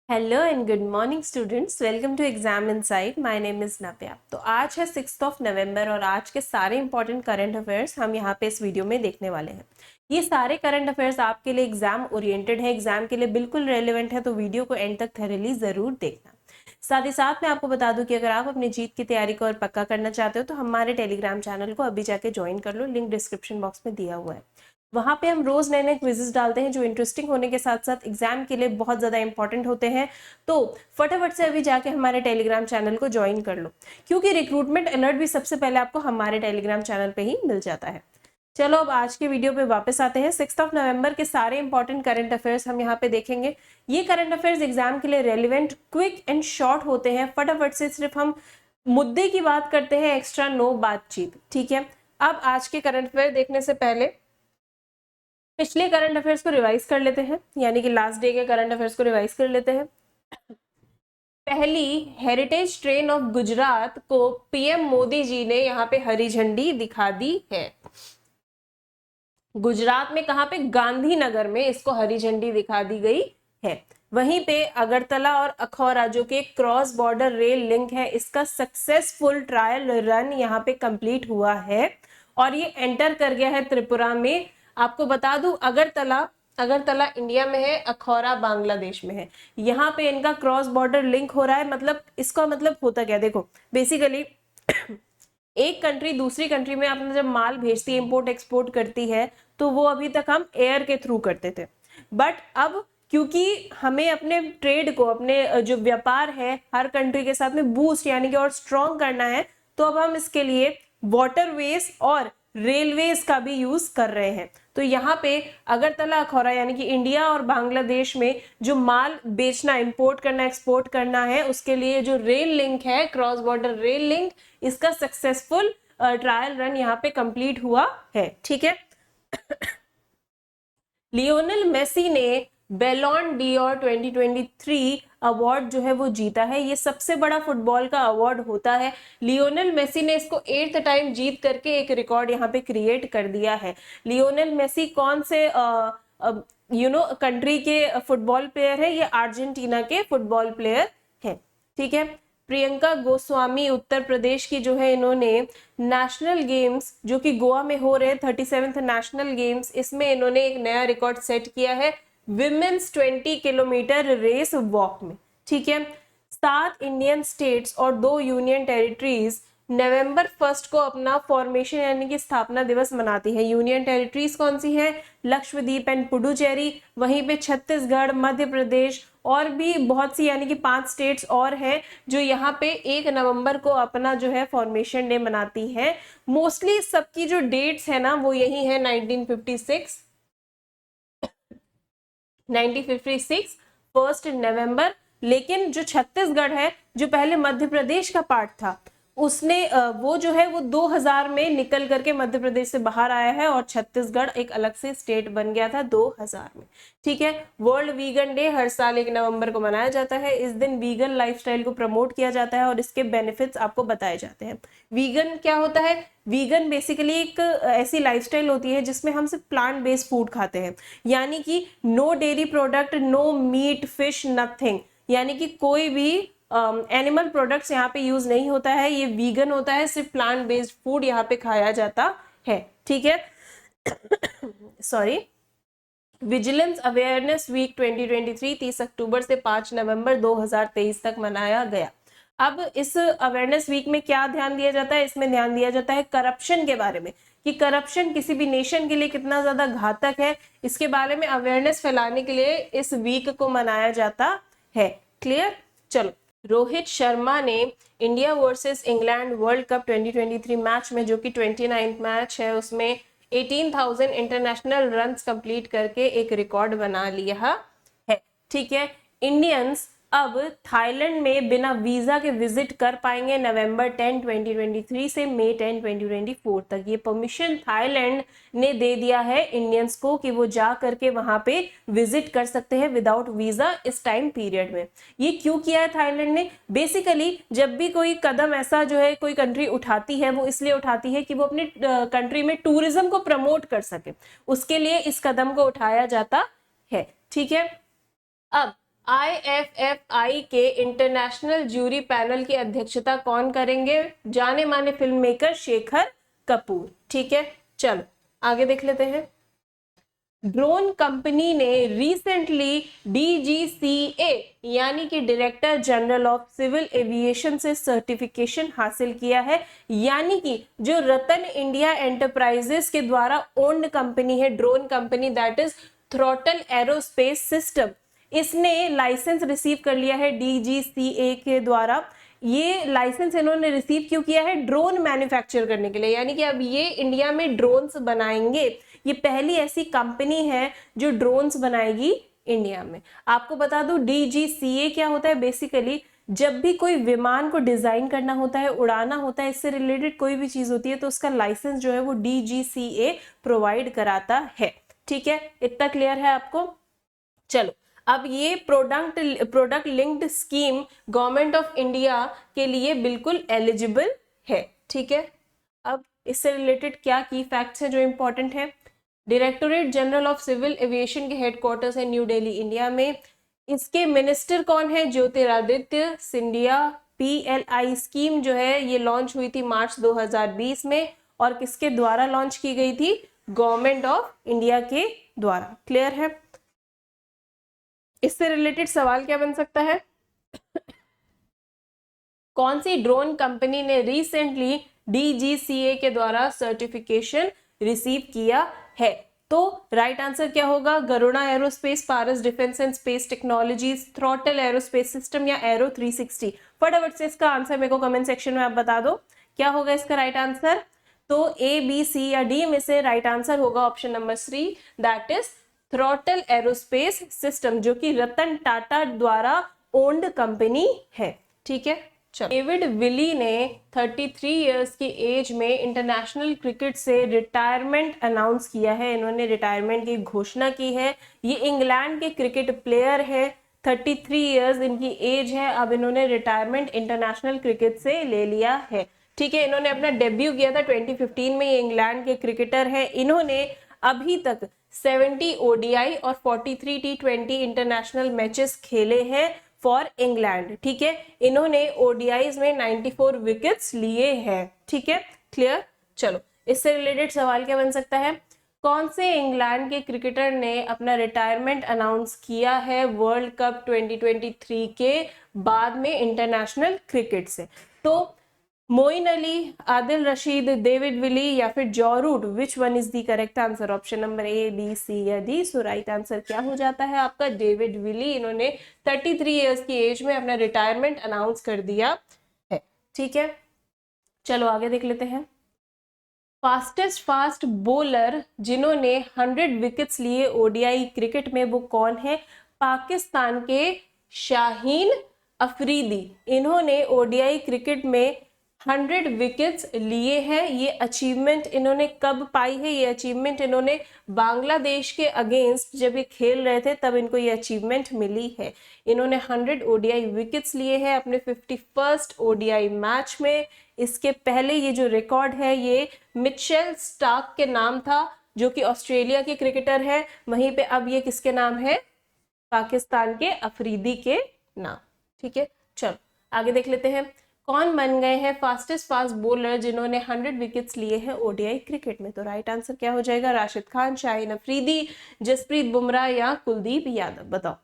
Hello and good morning students, welcome to exam insight. My name is Navya. तो आज है 6 नवंबर और आज के सारे इंपॉर्टेंट करंट अफेयर्स हम यहाँ पे इस वीडियो में देखने वाले हैं। ये सारे करंट अफेयर्स आपके लिए एग्जाम ओरिएंटेड है, एग्जाम के लिए बिल्कुल रेलिवेंट है, तो वीडियो को एंड तक थॉरली जरूर देखना। साथ ही साथ मैं आपको बता दूं कि अगर आप अपनी जीत की तैयारी को और पक्का करना चाहते हो तो हमारे टेलीग्राम चैनल को अभी जाके ज्वाइन कर लो, लिंक डिस्क्रिप्शन बॉक्स में दिया हुआ है। वहां पे हम रोज नए नए क्विजेस डालते हैं जो इंटरेस्टिंग होने के साथ साथ एग्जाम के लिए बहुत ज्यादा इंपॉर्टेंट होते हैं। तो फटाफट से अभी जाके हमारे टेलीग्राम चैनल को ज्वाइन कर लो, क्योंकि रिक्रूटमेंट अलर्ट भी सबसे पहले आपको हमारे टेलीग्राम चैनल पे ही मिल जाता है। चलो अब आज के वीडियो पे वापस आते हैं। 6 नवंबर के सारे इंपॉर्टेंट करंट अफेयर्स हम यहाँ पे देखेंगे। ये करंट अफेयर्स एग्जाम के लिए रेलिवेंट, क्विक एंड शॉर्ट होते हैं। फटाफट से सिर्फ हम मुद्दे की बात करते हैं, एक्स्ट्रा नो बातचीत, ठीक है। अब आज के करंट अफेयर देखने से पहले पिछले करंट अफेयर्स को रिवाइज कर लेते हैं, यानी कि लास्ट डे के करंट अफेयर्स को रिवाइज कर लेते हैं। पहली हेरिटेज ट्रेन ऑफ गुजरात को पीएम मोदी जी ने यहाँ पे हरी झंडी दिखा दी है। गुजरात में कहाँ पे? गांधीनगर में इसको हरी झंडी दिखा दी गई है। वहीं पे अगरतला और अखौरा जो कि क्रॉस बॉर्डर रेल लिंक है, इसका सक्सेसफुल ट्रायल रन यहाँ पे कंप्लीट हुआ है और ये एंटर कर गया है त्रिपुरा में। आपको बता दूं, अगरतला इंडिया में है, अखौरा बांग्लादेश में है। यहाँ पे इनका क्रॉस बॉर्डर लिंक हो रहा है। मतलब इसका मतलब होता क्या, देखो बेसिकली एक कंट्री दूसरी कंट्री में अपना जब माल भेजती है, इंपोर्ट एक्सपोर्ट करती है, तो वो अभी तक हम एयर के थ्रू करते थे। बट अब क्योंकि हमें अपने ट्रेड को, अपने जो व्यापार है हर कंट्री के साथ में बूस्ट यानी कि और स्ट्रॉन्ग करना है, तो अब हम इसके लिए वाटरवेज और रेलवेज का भी यूज कर रहे हैं। तो यहाँ पे अगरतला अखौरा यानी कि इंडिया और बांग्लादेश में जो माल बेचना, इंपोर्ट करना, एक्सपोर्ट करना है, उसके लिए जो रेल लिंक है, क्रॉस बॉर्डर रेल लिंक, इसका सक्सेसफुल ट्रायल रन यहाँ पे कंप्लीट हुआ है, ठीक है। लियोनेल मेसी ने बेलॉन डियोर 2023 अवार्ड जो है वो जीता है। ये सबसे बड़ा फुटबॉल का अवार्ड होता है। लियोनेल मेसी ने इसको 8th टाइम जीत करके एक रिकॉर्ड यहाँ पे क्रिएट कर दिया है। लियोनेल मेसी कौन से कंट्री के फुटबॉल प्लेयर है? ये अर्जेंटीना के फुटबॉल प्लेयर है, ठीक है। प्रियंका गोस्वामी उत्तर प्रदेश की जो है, इन्होंने नेशनल गेम्स जो कि गोवा में हो रहे हैं, 37th नेशनल गेम्स, इसमें इन्होंने एक नया रिकॉर्ड सेट किया है विमेन्स 20 किलोमीटर रेस वॉक में, ठीक है। 7 इंडियन स्टेट्स और 2 यूनियन टेरिटरीज नवंबर 1 को अपना फॉर्मेशन यानी कि स्थापना दिवस मनाती है। यूनियन टेरिटरीज कौन सी है? लक्षद्वीप एंड पुडुचेरी। वहीं पे छत्तीसगढ़, मध्य प्रदेश और भी बहुत सी यानी कि 5 स्टेट्स और हैं जो यहाँ पे 1 नवंबर को अपना जो है फॉर्मेशन डे मनाती है। मोस्टली सबकी जो डेट्स है ना वो यही है 1956 1 नवंबर। लेकिन जो छत्तीसगढ़ है, जो पहले मध्य प्रदेश का पार्ट था, उसने वो जो है वो 2000 में निकल करके मध्य प्रदेश से बाहर आया है और छत्तीसगढ़ एक अलग से स्टेट बन गया था 2000 में, ठीक है। वर्ल्ड वीगन डे हर साल 1 नवंबर को मनाया जाता है। इस दिन वीगन लाइफस्टाइल को प्रमोट किया जाता है और इसके बेनिफिट्स आपको बताए जाते हैं। वीगन क्या होता है? वीगन बेसिकली एक ऐसी लाइफस्टाइल होती है जिसमें हम सिर्फ प्लांट बेस्ड फूड खाते हैं, यानी कि no dairy product, no meat, fish, nothing, यानी कि कोई भी एनिमल प्रोडक्ट्स यहाँ पे यूज नहीं होता है। ये वीगन होता है, सिर्फ प्लांट बेस्ड फूड यहाँ पे खाया जाता है, ठीक है। सॉरी। विजिलेंस अवेयरनेस वीक 2023 30 अक्टूबर से 5 नवंबर 2023 तक मनाया गया। अब इस अवेयरनेस वीक में क्या ध्यान दिया जाता है? इसमें ध्यान दिया जाता है करप्शन के बारे में, कि करप्शन किसी भी नेशन के लिए कितना ज्यादा घातक है, इसके बारे में अवेयरनेस फैलाने के लिए इस वीक को मनाया जाता है। क्लियर? चलो, रोहित शर्मा ने India versus England world cup 2023 match में, जो कि 29th मैच है, उसमें 18,000 इंटरनेशनल रन्स कंप्लीट करके एक रिकॉर्ड बना लिया है, ठीक है। इंडियंस अब थाईलैंड में बिना वीजा के विजिट कर पाएंगे नवंबर 10 2023 से मई 10 2024 तक। ये परमिशन थाईलैंड ने दे दिया है इंडियंस को कि वो जा करके वहां पे विजिट कर सकते हैं विदाउट वीजा इस टाइम पीरियड में। ये क्यों किया है थाईलैंड ने? बेसिकली जब भी कोई कदम ऐसा जो है कोई कंट्री उठाती है, वो इसलिए उठाती है कि वो अपनी कंट्री में टूरिज्म को प्रमोट कर सके, उसके लिए इस कदम को उठाया जाता है, ठीक है। अब IFFI के इंटरनेशनल जूरी पैनल की अध्यक्षता कौन करेंगे? जाने माने फिल्म मेकर शेखर कपूर। ठीक है, चलो आगे देख लेते हैं। ड्रोन कंपनी ने रिसेंटली DGCA यानी कि director general of civil aviation से सर्टिफिकेशन हासिल किया है, यानी कि जो रतन इंडिया एंटरप्राइजेस के द्वारा ओन्ड कंपनी है drone company, that is throttle aerospace system, इसने लाइसेंस रिसीव कर लिया है DGCA के द्वारा। ये लाइसेंस इन्होंने रिसीव क्यों किया है? ड्रोन मैन्युफैक्चर करने के लिए, यानी कि अब ये इंडिया में ड्रोन्स बनाएंगे। ये पहली ऐसी कंपनी है जो ड्रोन्स बनाएगी इंडिया में। आपको बता दूं DGCA क्या होता है? बेसिकली जब भी कोई विमान को डिजाइन करना होता है, उड़ाना होता है, इससे रिलेटेड कोई भी चीज होती है तो उसका लाइसेंस जो है वो DGCA प्रोवाइड कराता है। ठीक है, इतना क्लियर है आपको? चलो, अब ये product linked scheme government of India के लिए बिल्कुल एलिजिबल है। ठीक है, अब इससे रिलेटेड क्या की फैक्ट्स हैं जो इंपॉर्टेंट है? Directorate general of civil aviation के हेडक्वार्टर्स है न्यू दिल्ली इंडिया में। इसके मिनिस्टर कौन है? ज्योतिरादित्य सिंधिया। PLI स्कीम जो है ये लॉन्च हुई थी मार्च 2020 में, और किसके द्वारा लॉन्च की गई थी? गवर्नमेंट ऑफ इंडिया के द्वारा। क्लियर है? इससे रिलेटेड सवाल क्या बन सकता है? कौन सी ड्रोन कंपनी ने रिसेंटली DGCA के द्वारा सर्टिफिकेशन रिसीव किया है? तो राइट आंसर क्या होगा? Garuda aerospace, Paras defence and space technologies, throttle aerospace system या एरो 360। फटाफट से इसका आंसर मेरे को कमेंट सेक्शन में आप बता दो, क्या होगा इसका राइट आंसर? तो A, B, C या D में से राइट आंसर होगा option number 3, that is throttle aerospace system, जो कि रतन टाटा द्वारा ओन्ड कंपनी है। ठीक है, चलो। डेविड विली ने 33 इयर्स की एज में इंटरनेशनल क्रिकेट से रिटायरमेंट अनाउंस किया है। इन्होंने रिटायरमेंट की घोषणा की है। ये इंग्लैंड के क्रिकेट प्लेयर है, 33 इयर्स इनकी एज है। अब इन्होंने रिटायरमेंट इंटरनेशनल क्रिकेट से ले लिया है। ठीक है, इन्होंने अपना डेब्यू किया था 2015 में। ये इंग्लैंड के क्रिकेटर है। इन्होंने अभी तक 70 ODI और 43 T20 इंटरनेशनल मैचेस खेले हैं फॉर इंग्लैंड। ठीक है, इन्होंने ODIs में 94 विकेट्स लिए हैं। ठीक है, क्लियर? चलो, इससे रिलेटेड सवाल क्या बन सकता है? कौन से इंग्लैंड के क्रिकेटर ने अपना रिटायरमेंट अनाउंस किया है वर्ल्ड कप 2023 के बाद में इंटरनेशनल क्रिकेट से? तो मोइन अली, आदिल रशीद, डेविड विली या फिर Joe Root, which one is the correct answer? Option number A, B, C या D। सो राइट आंसर क्या हो जाता है आपका? David Willey. इन्होंने 33 इयर्स की एज में अपना रिटायरमेंट अनाउंस कर दिया है। ठीक है, चलो आगे देख लेते हैं। फास्ट बॉलर जिन्होंने 100 विकेट्स लिए ODI क्रिकेट में, वो कौन है? पाकिस्तान के शाहीन अफरीदी। इन्होंने ODI क्रिकेट में 100 विकेट्स लिए हैं। ये अचीवमेंट इन्होंने कब पाई है? ये अचीवमेंट इन्होंने बांग्लादेश के अगेंस्ट जब ये खेल रहे थे तब इनको ये अचीवमेंट मिली है। इन्होंने 100 ODI विकेट्स लिए हैं अपने 51st ODI मैच में। इसके पहले ये जो रिकॉर्ड है ये मिचेल स्टार्क के नाम था, जो कि ऑस्ट्रेलिया के क्रिकेटर है। वहीं पे अब ये किसके नाम है? पाकिस्तान के अफरीदी के नाम। ठीक है, चलो आगे देख लेते हैं। कौन बन गए हैं फास्ट बॉलर जिन्होंने 100 विकेट्स लिए हैं ODI क्रिकेट में? तो राइट आंसर क्या हो जाएगा? राशिद खान, शाहीन अफरीदी, जसप्रीत बुमराह या कुलदीप यादव। बताओ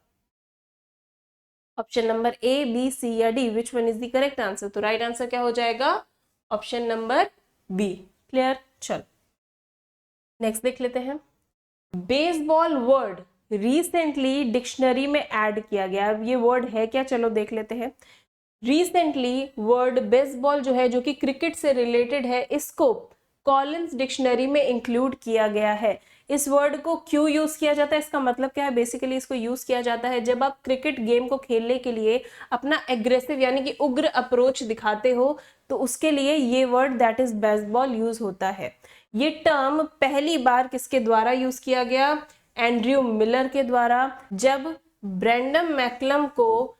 option number A, B, C या D, which one is the correct answer? तो राइट आंसर क्या हो जाएगा? Option number B। क्लियर? चलो नेक्स्ट देख लेते हैं। बेसबॉल वर्ड रिसेंटली डिक्शनरी में ऐड किया गया। अब ये वर्ड है क्या? चलो देख लेते हैं। रिसेंटली वर्ड बेसबॉल जो है, जो कि क्रिकेट से रिलेटेड है, इसको कॉलिंस डिक्शनरी में इंक्लूड किया गया है। इस वर्ड को क्यों यूज किया जाता है? इसका मतलब क्या है? बेसिकली इसको यूज किया जाता है जब आप क्रिकेट गेम को खेलने के लिए अपना एग्रेसिव यानी कि उग्र अप्रोच दिखाते हो, तो उसके लिए ये word that is baseball use होता है। ये टर्म पहली बार किसके द्वारा यूज किया गया? एंड्रयू मिलर के द्वारा। जब ब्रेंडम मैकलम को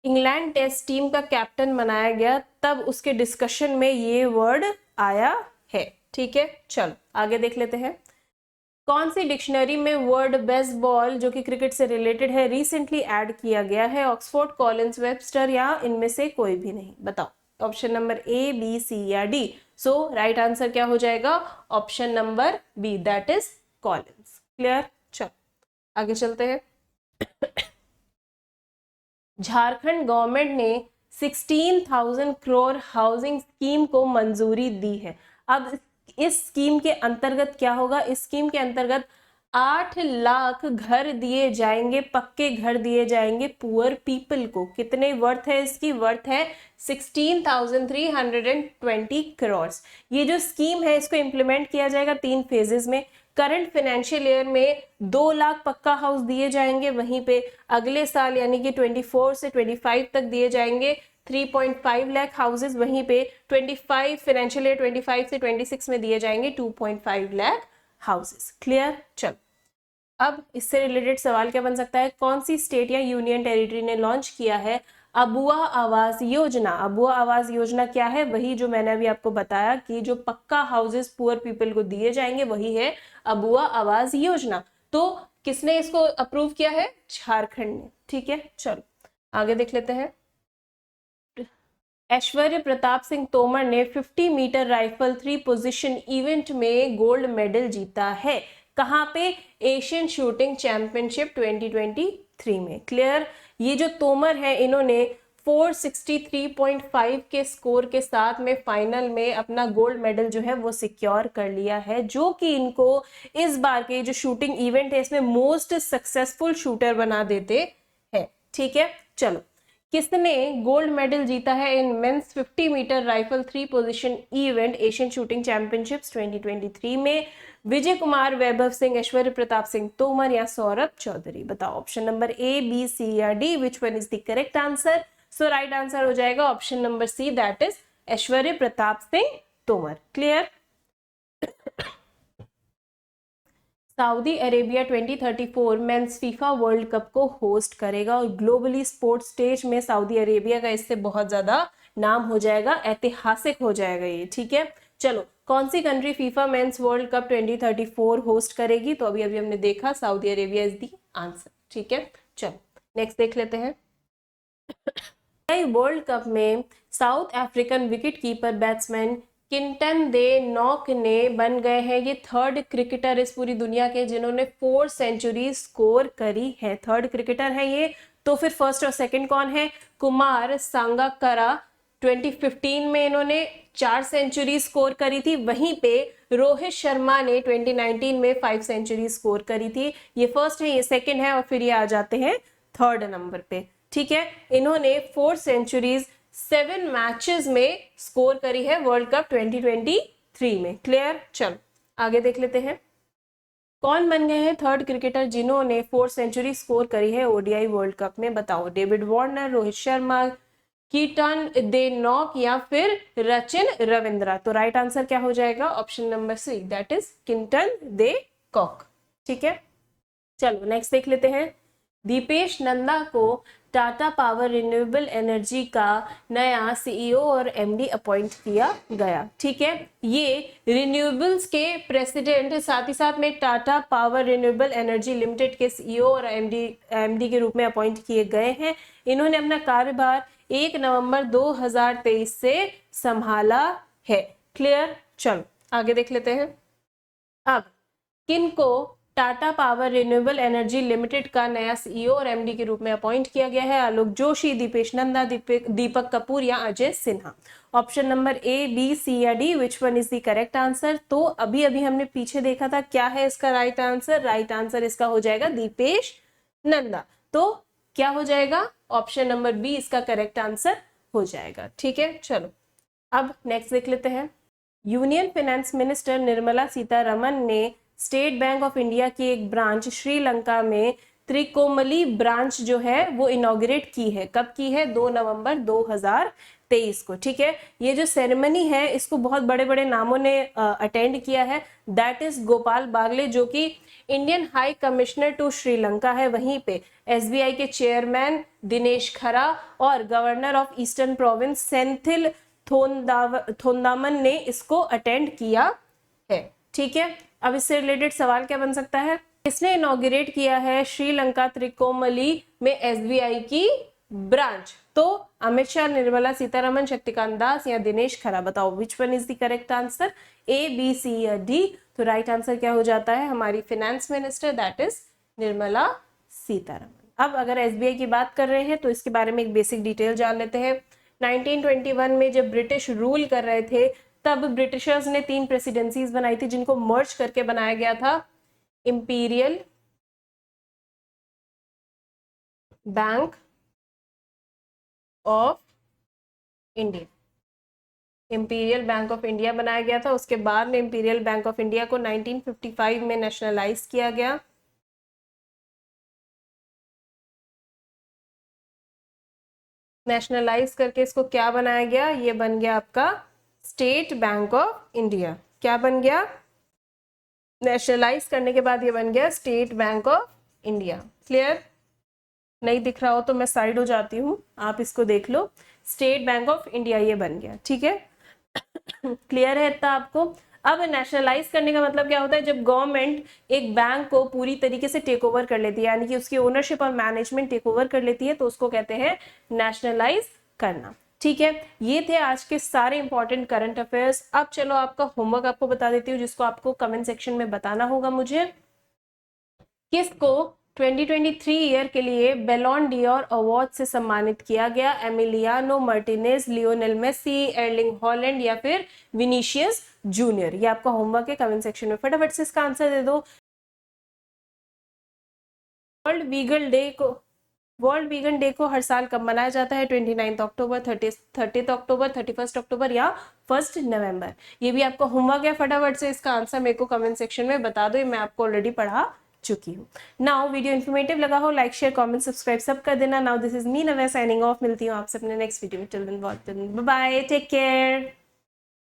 इंग्लैंड टेस्ट टीम का कैप्टन बनाया गया, तब उसके डिस्कशन में ये वर्ड आया है। ठीक है, चलो आगे देख लेते हैं। कौन सी डिक्शनरी में वर्ड बेसबॉल जो कि क्रिकेट से रिलेटेड है रिसेंटली ऐड किया गया है? ऑक्सफोर्ड, कॉलिंस, वेबस्टर या इनमें से कोई भी नहीं? बताओ। Option number A, B, C या डी? सो राइट आंसर क्या हो जाएगा? Option number B, that is Collins. Clear? चलो आगे चलते हैं। झारखंड गवर्नमेंट ने 16,000 करोड़ हाउसिंग स्कीम को मंजूरी दी है। अब इस स्कीम के अंतर्गत क्या होगा? इस स्कीम के अंतर्गत 8 लाख घर दिए जाएंगे, पक्के घर दिए जाएंगे पुअर पीपल को। कितने वर्थ है इसकी? वर्थ है 16,320 करोड़। ये जो स्कीम है इसको इम्प्लीमेंट किया जाएगा 3 फेजेस में। करंट फाइनेंशियल ईयर में 2 लाख पक्का हाउस दिए जाएंगे, वहीं पे अगले साल यानी कि 24 से 25 तक दिए जाएंगे 3.5 लाख हाउसेस, वहीं पे 25 फाइनेंशियल ईयर 25 से 26 में दिए जाएंगे 2.5 लाख हाउसेस। क्लियर? चलो अब इससे रिलेटेड सवाल क्या बन सकता है? कौन सी स्टेट या यूनियन टेरिटरी ने लॉन्च किया है अबुआ आवास योजना? अबुआ आवास योजना क्या है? वही जो मैंने अभी आपको बताया कि जो पक्का हाउसेस पुअर पीपल को दिए जाएंगे वही है अबुआ आवास योजना। तो किसने इसको अप्रूव किया है? झारखंड ने। ठीक है, चलो आगे देख लेते हैं। ऐश्वर्य प्रताप सिंह तोमर ने 50 मीटर राइफल 3 पोजीशन इवेंट में गोल्ड मेडल जीता है। कहां पे? एशियन शूटिंग चैंपियनशिप 2023 में। क्लियर? ये जो तोमर है इन्होंने 463.5 के स्कोर के साथ में फाइनल में अपना गोल्ड मेडल जो है वो सिक्योर कर लिया है, जो कि इनको इस बार के जो शूटिंग इवेंट है इसमें मोस्ट सक्सेसफुल शूटर बना देते हैं। ठीक है, चलो किसने गोल्ड मेडल जीता है in men's 50 metre rifle 3 position event Asian shooting championships 2023 में? विजय कुमार, वैभव सिंह, ऐश्वर्य प्रताप सिंह तोमर या सौरभ चौधरी? बताओ। Option number A, B, C या D? Which one is the correct answer? So right answer हो जाएगा option number C, that is Aishwary Pratap Singh Tomar. Clear? Saudi Arabia 2034 men's FIFA world cup को host करेगा और globally sports stage में Saudi Arabia का इससे बहुत ज्यादा नाम हो जाएगा, ऐतिहासिक हो जाएगा ये। ठीक है, चलो कौन सी country FIFA men's world cup 2034 host करेगी? तो अभी हमने देखा Saudi Arabia is the answer. ठीक है, चलो नेक्स्ट देख लेते हैं। वर्ल्ड कप में South African wicket keeper batsman Quinton de Kock ने बन गए हैं ये 3rd क्रिकेटर इस पूरी दुनिया के जिन्होंने 4 सेंचुरी स्कोर करी है। 3rd क्रिकेटर है ये। तो फिर फर्स्ट और सेकंड कौन है? कुमार सांगाकारा 2015 में इन्होंने 4 सेंचुरी स्कोर करी थी, वहीं पे रोहित शर्मा ने 2019 में 5 सेंचुरी स्कोर करी थी। ये फर्स्ट है, ये सेकंड है और फिर ये आ जाते हैं 3rd नंबर पे। ठीक है, इन्होंने 4 सेंचुरीज 7 मैचेस में स्कोर करी है वर्ल्ड कप 2023 में। क्लियर? चलो आगे देख लेते हैं। कौन बन गए हैं 3rd क्रिकेटर जिन्होंने 4 सेंचुरी स्कोर करी है ओडीआई वर्ल्ड कप में? बताओ। David Warner, Rohit Sharma, Quinton de Kock या फिर रचिन रविंद्रा? तो राइट आंसर क्या हो जाएगा? Option number C, that is Quinton de Kock. ठीक है, चलो नेक्स्ट देख लेते हैं। दीपेश नंदा को टाटा पावर रिन्यूएबल एनर्जी का नया सीईओ और एमडी अपॉइंट किया गया। ठीक है, ये रिन्यूएबल्स के प्रेसिडेंट साथ ही साथ में Tata power renewable energy limited के सीईओ और एमडी के रूप में अपॉइंट किए गए हैं। इन्होंने अपना कार्यभार 1 नवंबर 2023 से संभाला है। क्लियर? चलो आगे देख लेते हैं। अब किनको Tata power renewable energy limited का नया सीईओ और एमडी के रूप में अपॉइंट किया गया है? आलोक जोशी, दीपेश नंदा, दीपक कपूर या Ajay Sinha? Option number A, B, C या D? Which one is the correct answer? तो अभी हमने पीछे देखा था, क्या है इसका राइट आंसर? राइट आंसर इसका हो जाएगा दीपेश नंदा। तो क्या हो जाएगा? ऑप्शन नंबर बी इसका करेक्ट आंसर हो जाएगा। ठीक है, चलो अब नेक्स्ट देख लेते हैं। Union finance minister Nirmala Sitharaman ने स्टेट बैंक ऑफ इंडिया की एक ब्रांच श्रीलंका में त्रिकोमली ब्रांच जो है वो इनॉग्रेट की है। कब की है? 2 नवंबर 2023 को। ठीक है, ये जो सेरेमनी है इसको बहुत बड़े बड़े नामों ने अटेंड किया है। दैट इज गोपाल बागले जो कि Indian high commissioner to Sri Lanka है, वहीं पे एसबीआई के चेयरमैन दिनेश खरा और governor of Eastern Province Senthil Thondaman ने इसको अटेंड किया है। ठीक है, अब इससे रिलेटेड सवाल क्या बन सकता है, किसने इनॉग्रेट किया है श्रीलंका त्रिकोमली में एसबीआई की ब्रांच? तो अमित शाह, निर्मला सीतारमन, शक्तिकांत दास या दिनेश खरा? बताओ which one is the correct answer, A, B, C या डी? तो राइट आंसर क्या हो जाता है, हमारी finance minister that is Nirmala Sitharaman. अब अगर एसबीआई की बात कर रहे हैं तो इसके बारे में एक बेसिक डिटेल जान लेते हैं। 1921 में जब ब्रिटिश रूल कर रहे थे तब ब्रिटिशर्स ने 3 प्रेसिडेंसीज बनाई थी जिनको मर्ज करके बनाया गया था। Imperial bank of India, imperial bank of India बनाया गया था। उसके बाद में इंपीरियल बैंक ऑफ इंडिया को 1955 में नेशनलाइज किया गया। नेशनलाइज करके इसको क्या बनाया गया, ये बन गया आपका स्टेट बैंक ऑफ इंडिया। क्या बन गया, नेशनलाइज करने के बाद ये बन गया state bank of India. Clear? नहीं दिख रहा हो तो मैं साइड हो जाती हूँ, आप इसको देख लो, स्टेट बैंक ऑफ इंडिया ये बन गया। ठीक है, क्लियर है इतना आपको? अब नेशनलाइज करने का मतलब क्या होता है, जब गवर्नमेंट एक बैंक को पूरी तरीके से टेक ओवर कर लेती है, यानी कि उसकी ओनरशिप और मैनेजमेंट टेक ओवर कर लेती है, तो उसको कहते हैं नेशनलाइज करना। ठीक है, ये थे आज के सारे इंपॉर्टेंट करंट अफेयर्स। अब चलो आपका होमवर्क आपको बता देती हूँ, जिसको आपको कमेंट सेक्शन में बताना होगा मुझे। किसको 2023 ईयर के लिए बेलॉन डियोर अवार्ड से सम्मानित किया गया? Emiliano Martinez, Lionel Messi, Erling Haaland या फिर विनीशियस जूनियर? ये आपका होमवर्क है, कमेंट सेक्शन में फटाफट से इसका आंसर दे दो। वर्ल्ड वीगन डे को हर साल कब मनाया जाता है? 29 अक्टूबर, 30 अक्टूबर, 31 अक्टूबर या 1 नवंबर? ये भी आपका होमवर्क है, फटाफट से इसका आंसर मेरे को कमेंट सेक्शन में बता दो, मैं आपको ऑलरेडी पढ़ा चुकी हूँ। नाउ वीडियो इन्फॉर्मेटिव लगा हो, लाइक शेयर कमेंट सब्सक्राइब सब कर देना। Now this is me Navya signing off, मिलती हूँ आपसे अपने नेक्स्ट वीडियो में। Till then bye bye, take care.